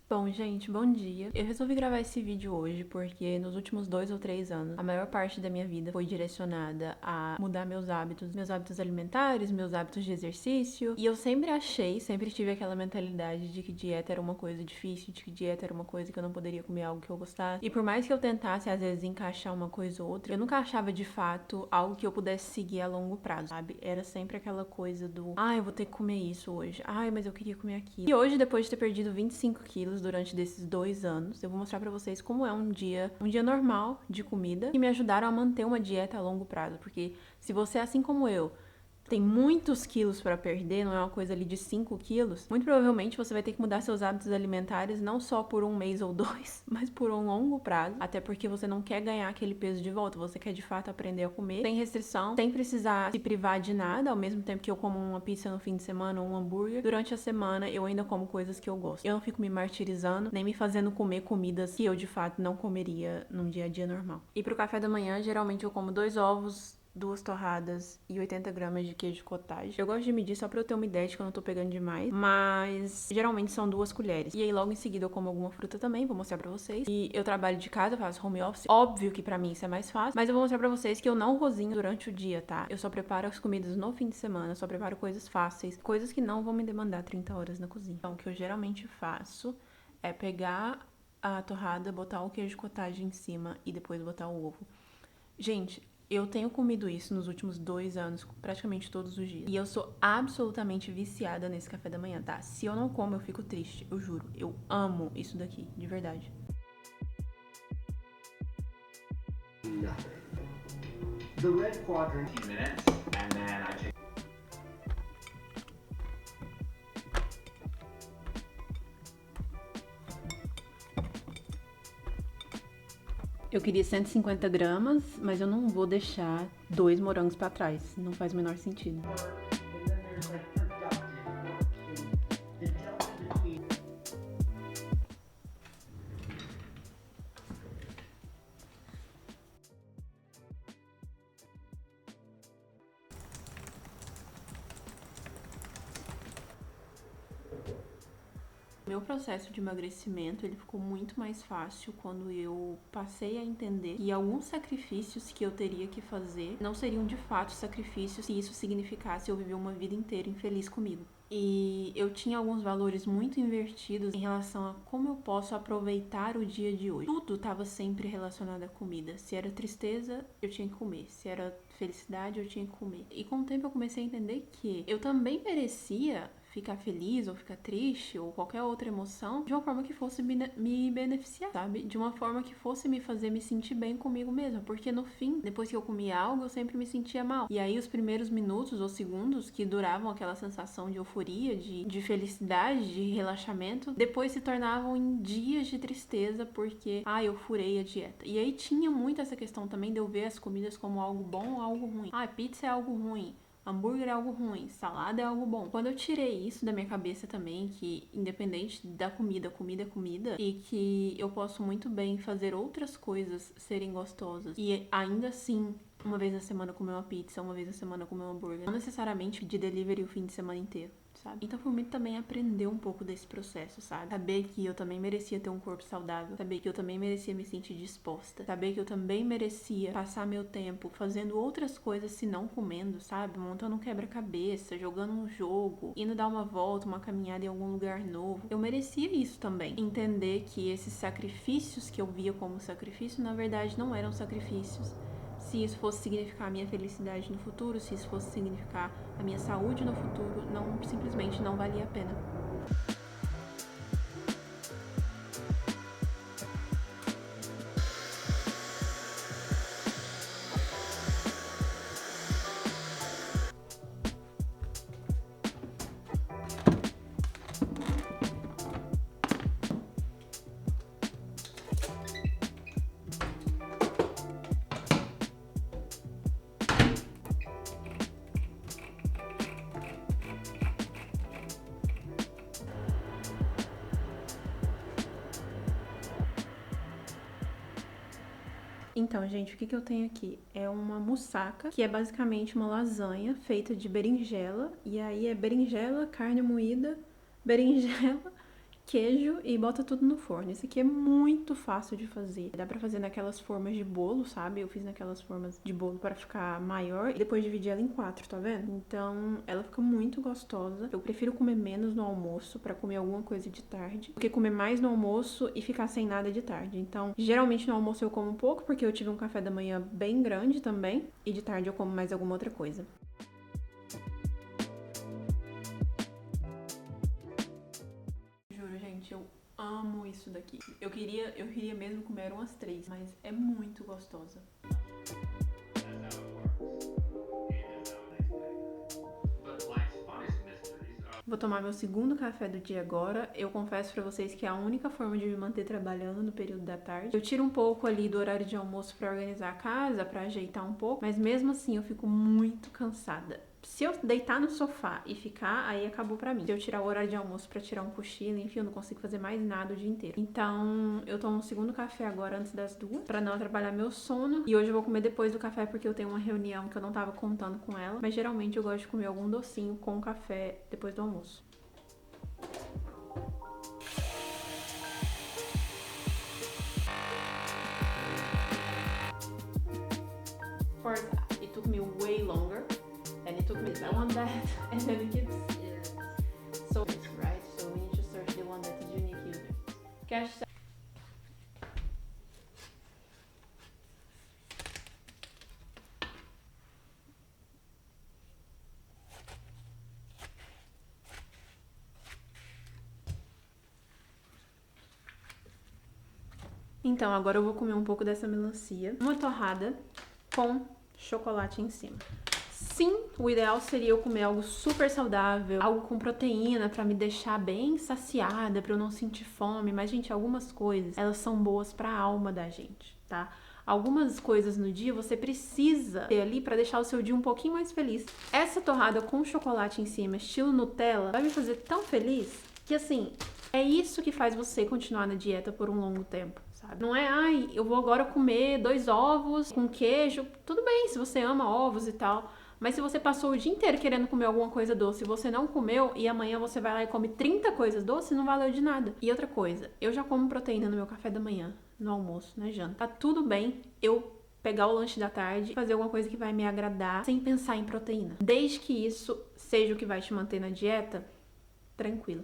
Bom, gente, bom dia. Eu resolvi gravar esse vídeo hoje porque nos últimos 2 ou 3 anos, a maior parte da minha vida foi direcionada a mudar meus hábitos alimentares, meus hábitos de exercício. E eu sempre achei, sempre tive aquela mentalidade de que dieta era uma coisa difícil, de que dieta era uma coisa que eu não poderia comer algo que eu gostasse. E por mais que eu tentasse, às vezes, encaixar uma coisa ou outra, eu nunca achava de fato algo que eu pudesse seguir a longo prazo, sabe? Era sempre aquela coisa do, eu vou ter que comer isso hoje. Mas eu queria comer aquilo. E hoje, depois de ter perdido 25 quilos durante desses 2 anos, eu vou mostrar pra vocês como é um dia normal de comida que me ajudaram a manter uma dieta a longo prazo. Porque se você, assim como eu, tem muitos quilos pra perder, não é uma coisa ali de 5 quilos, muito provavelmente você vai ter que mudar seus hábitos alimentares não só por um mês ou dois, mas por um longo prazo, até porque você não quer ganhar aquele peso de volta, você quer de fato aprender a comer sem restrição, sem precisar se privar de nada, ao mesmo tempo que eu como uma pizza no fim de semana ou um hambúrguer, durante a semana eu ainda como coisas que eu gosto. Eu não fico me martirizando, nem me fazendo comer comidas que eu de fato não comeria num dia a dia normal. E pro café da manhã, geralmente eu como 2 ovos, 2 torradas e 80 gramas de queijo cottage. Eu gosto de medir só pra eu ter uma ideia de que eu não tô pegando demais, mas geralmente são 2 colheres. E aí logo em seguida eu como alguma fruta também, vou mostrar pra vocês. E eu trabalho de casa, eu faço home office. Óbvio que pra mim isso é mais fácil, mas eu vou mostrar pra vocês que eu não cozinho durante o dia, tá? Eu só preparo as comidas no fim de semana, eu só preparo coisas fáceis, coisas que não vão me demandar 30 horas na cozinha. Então o que eu geralmente faço é pegar a torrada, botar o queijo cottage em cima e depois botar o ovo. Gente, eu tenho comido isso nos últimos 2 anos, praticamente todos os dias. E eu sou absolutamente viciada nesse café da manhã, tá? Se eu não como, eu fico triste, eu juro. Eu amo isso daqui, de verdade. Nothing. The red quadrant. Minutes, and then I take. Eu queria 150 gramas, mas eu não vou deixar 2 morangos pra trás. Não faz o menor sentido. And then there's like productive work. And the delta between. Meu processo de emagrecimento, ele ficou muito mais fácil quando eu passei a entender que alguns sacrifícios que eu teria que fazer não seriam de fato sacrifícios se isso significasse eu viver uma vida inteira infeliz comigo. E eu tinha alguns valores muito invertidos em relação a como eu posso aproveitar o dia de hoje. Tudo estava sempre relacionado à comida. Se era tristeza, eu tinha que comer. Se era felicidade, eu tinha que comer. E com o tempo eu comecei a entender que eu também merecia ficar feliz ou ficar triste ou qualquer outra emoção de uma forma que fosse me beneficiar, sabe? De uma forma que fosse me fazer me sentir bem comigo mesma, porque no fim, depois que eu comia algo, eu sempre me sentia mal. E aí os primeiros minutos ou segundos que duravam aquela sensação de euforia, de felicidade, de relaxamento, depois se tornavam em dias de tristeza porque, eu furei a dieta. E aí tinha muito essa questão também de eu ver as comidas como algo bom ou algo ruim. Pizza é algo ruim. Hambúrguer é algo ruim, salada é algo bom. Quando eu tirei isso da minha cabeça também, que independente da comida, comida é comida, e que eu posso muito bem fazer outras coisas serem gostosas e ainda assim uma vez na semana comer uma pizza, uma vez na semana comer um hambúrguer, não necessariamente de delivery o fim de semana inteiro. Sabe? Então por mim também aprender um pouco desse processo, sabe? Saber que eu também merecia ter um corpo saudável, saber que eu também merecia me sentir disposta, saber que eu também merecia passar meu tempo fazendo outras coisas se não comendo, sabe? Montando um quebra-cabeça, jogando um jogo, indo dar uma volta, uma caminhada em algum lugar novo. Eu merecia isso também. Entender que esses sacrifícios que eu via como sacrifício, na verdade não eram sacrifícios. Se isso fosse significar a minha felicidade no futuro, se isso fosse significar a minha saúde no futuro, simplesmente não valia a pena. Então, gente, o que eu tenho aqui? É uma moussaka, que é basicamente uma lasanha feita de berinjela. E aí é berinjela, carne moída, berinjela queijo e bota tudo no forno. Esse aqui é muito fácil de fazer. Dá pra fazer naquelas formas de bolo, sabe? Eu fiz naquelas formas de bolo para ficar maior e depois dividir ela em 4, tá vendo? Então, ela fica muito gostosa. Eu prefiro comer menos no almoço pra comer alguma coisa de tarde, do que comer mais no almoço e ficar sem nada de tarde. Então, geralmente no almoço eu como um pouco, porque eu tive um café da manhã bem grande também, e de tarde eu como mais alguma outra coisa. Eu amo isso daqui. Eu queria mesmo comer umas 3, mas é muito gostosa. Vou tomar meu segundo café do dia agora. Eu confesso pra vocês que é a única forma de me manter trabalhando no período da tarde. Eu tiro um pouco ali do horário de almoço pra organizar a casa, pra ajeitar um pouco, mas mesmo assim eu fico muito cansada. Se eu deitar no sofá e ficar, aí acabou pra mim. Se eu tirar o horário de almoço pra tirar um cochilo, enfim, eu não consigo fazer mais nada o dia inteiro. Então, eu tomo um segundo café agora antes das 2, pra não atrapalhar meu sono. E hoje eu vou comer depois do café porque eu tenho uma reunião que eu não tava contando com ela. Mas geralmente eu gosto de comer algum docinho com café depois do almoço. For that, it took me way longer. And it took me that one that, and then it keeps so right. So we need to search the one that is unique user. Cash. Então agora eu vou comer um pouco dessa melancia, uma torrada com chocolate em cima. Sim, o ideal seria eu comer algo super saudável, algo com proteína pra me deixar bem saciada, pra eu não sentir fome. Mas, gente, algumas coisas, elas são boas pra alma da gente, tá? Algumas coisas no dia você precisa ter ali pra deixar o seu dia um pouquinho mais feliz. Essa torrada com chocolate em cima, estilo Nutella, vai me fazer tão feliz que, assim, é isso que faz você continuar na dieta por um longo tempo. Não é, ai, eu vou agora comer 2 ovos com queijo. Tudo bem, se você ama ovos e tal. Mas se você passou o dia inteiro querendo comer alguma coisa doce e você não comeu, e amanhã você vai lá e come 30 coisas doces, não valeu de nada. E outra coisa, eu já como proteína no meu café da manhã, no almoço, na janta. Tá tudo bem eu pegar o lanche da tarde, fazer alguma coisa que vai me agradar, sem pensar em proteína. Desde que isso seja o que vai te manter na dieta, tranquilo.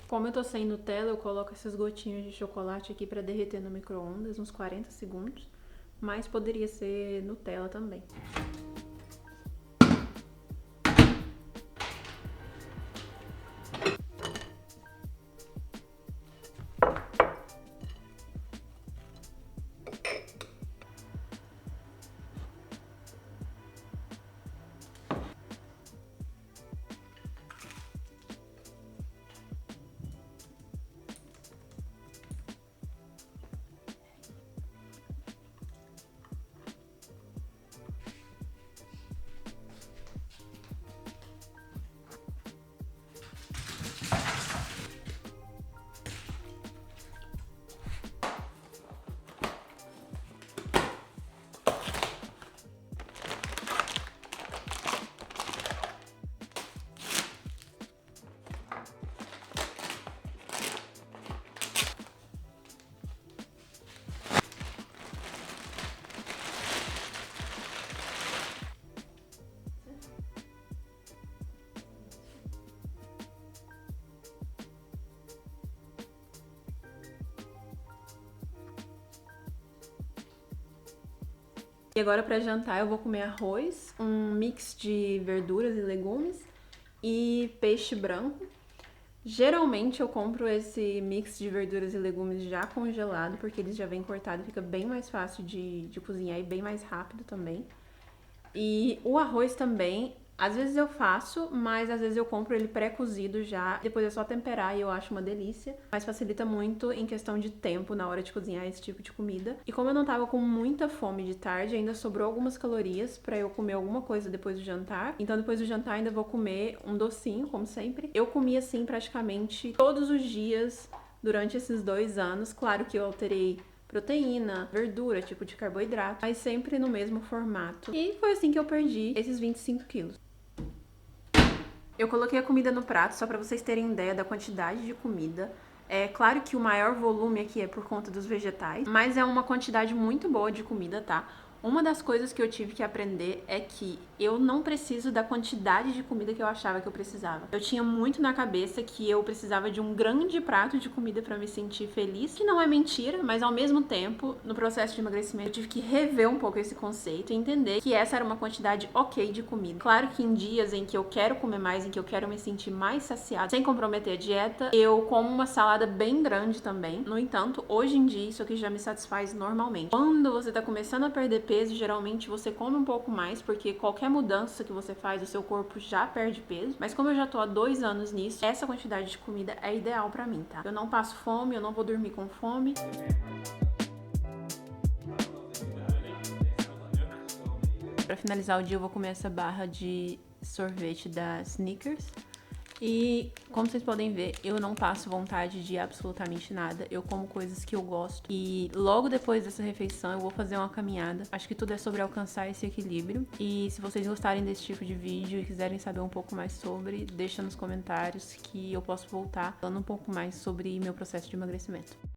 Como eu tô sem Nutella, eu coloco essas gotinhas de chocolate aqui pra derreter no micro-ondas, uns 40 segundos. Mas poderia ser Nutella também. E agora para jantar eu vou comer arroz, um mix de verduras e legumes e peixe branco. Geralmente eu compro esse mix de verduras e legumes já congelado, porque eles já vêm cortados, fica bem mais fácil de cozinhar e bem mais rápido também. E o arroz também, às vezes eu faço, mas às vezes eu compro ele pré-cozido já, depois é só temperar e eu acho uma delícia. Mas facilita muito em questão de tempo na hora de cozinhar esse tipo de comida. E como eu não tava com muita fome de tarde, ainda sobrou algumas calorias pra eu comer alguma coisa depois do jantar. Então depois do jantar ainda vou comer um docinho, como sempre. Eu comi assim praticamente todos os dias durante esses 2 anos. Claro que eu alterei proteína, verdura, tipo de carboidrato, mas sempre no mesmo formato. E foi assim que eu perdi esses 25 quilos. Eu coloquei a comida no prato só pra vocês terem ideia da quantidade de comida. É claro que o maior volume aqui é por conta dos vegetais, mas é uma quantidade muito boa de comida, tá? Uma das coisas que eu tive que aprender é que eu não preciso da quantidade de comida que eu achava que eu precisava. Eu tinha muito na cabeça que eu precisava de um grande prato de comida pra me sentir feliz, que não é mentira, mas ao mesmo tempo, no processo de emagrecimento, eu tive que rever um pouco esse conceito e entender que essa era uma quantidade ok de comida. Claro que em dias em que eu quero comer mais, em que eu quero me sentir mais saciada, sem comprometer a dieta, eu como uma salada bem grande também. No entanto, hoje em dia, isso aqui já me satisfaz normalmente. Quando você tá começando a perder peso, geralmente você come um pouco mais, porque qualquer mudança que você faz, o seu corpo já perde peso. Mas como eu já tô há 2 anos nisso, essa quantidade de comida é ideal pra mim, tá? Eu não passo fome, eu não vou dormir com fome. Pra finalizar o dia, eu vou comer essa barra de sorvete da Snickers. E, como vocês podem ver, eu não passo vontade de absolutamente nada. Eu como coisas que eu gosto. E logo depois dessa refeição, eu vou fazer uma caminhada. Acho que tudo é sobre alcançar esse equilíbrio. E se vocês gostarem desse tipo de vídeo e quiserem saber um pouco mais sobre, deixa nos comentários que eu posso voltar falando um pouco mais sobre meu processo de emagrecimento.